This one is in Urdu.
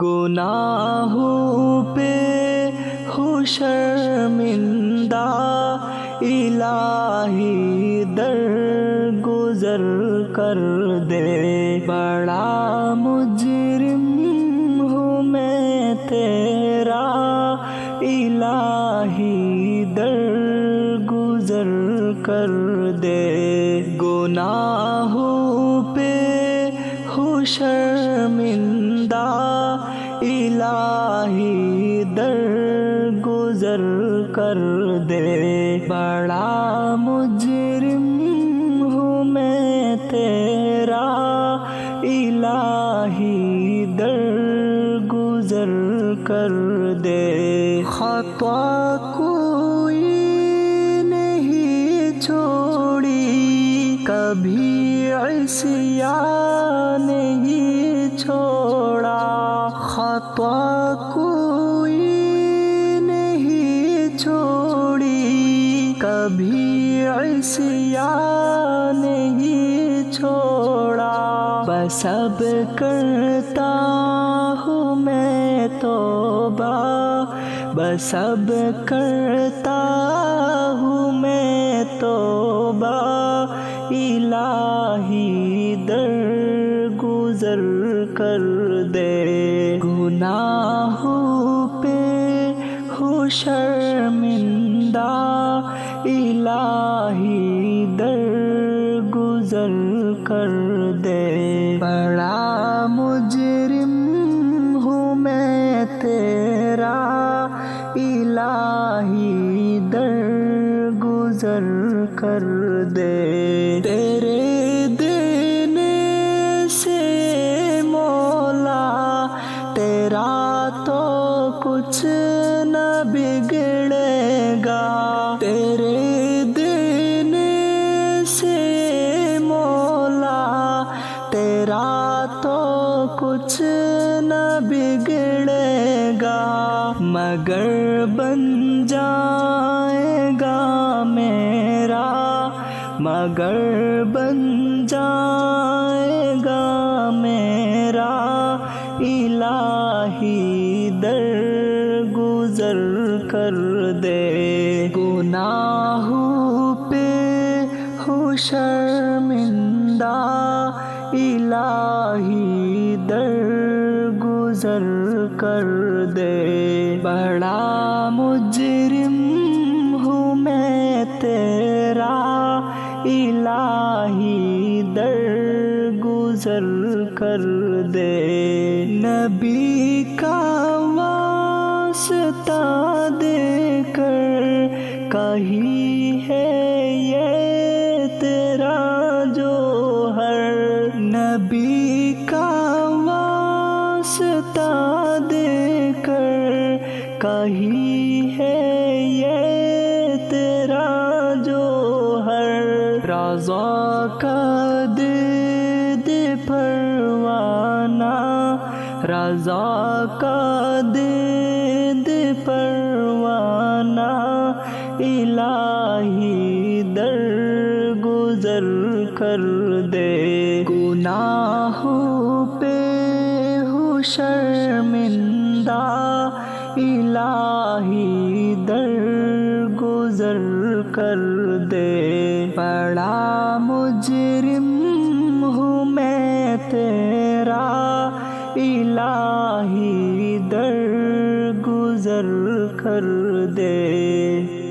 گناہوں پہ ہوں شرمندہ، الہی درگزر کر دے۔ بڑا مجرم ہوں میں تیرا، الہی درگزر کر دے۔ گناہوں پہ ہوں شرمندہ، الہی درگزر کر دے۔ بڑا مجرم ہوں میں تیرا، الہی درگزر کر دے۔ خطا کوئی نہیں چھوڑی، کبھی عصیان نہیں چھوڑا۔ خطا کوئی نہیں چھوڑی، کبھی عصیان نہیں چھوڑا۔ بس اب کرتا ہوں میں توبہ، بس اب کرتا ہوں میں توبہ، الہی درگزر کر دے۔ گناہوں پہ ہوں شرمندہ، الہی درگزر کر دے۔ بڑا مجرم ہوں میں تیرا، الہی درگزر کر دے۔ تیرے دینے سے مولا تیرا تو کچھ نہ بگڑے گا، تیرے دینے سے مولا تیرا تو کچھ نہ بگڑے گا، مگر بن جائے گا میرا، مگر بن جائے گا میرا، الہی درگزر کر دے۔ گناہوں پہ ہوں شرمندہ، الہی درگزر کر دے۔ بڑا مجرم ہوں میں تیرا، الہی درگزر کر دے۔ نبی کا واسطہ دے کر کہی ہے یہ تیرا جوہر، نبی کا واسطہ دے کر کہی ہے یہ تیرا جوہر۔ رضا کا دے دے پروانہ، رضا کا دے دے پروانہ، الہی درگزر کر دے۔ گناہوں پہ ہوں شرمندہ، الہی درگزر کر دے۔ بڑا مجرم ہوں میں تیرا، الہی درگزر کر دے۔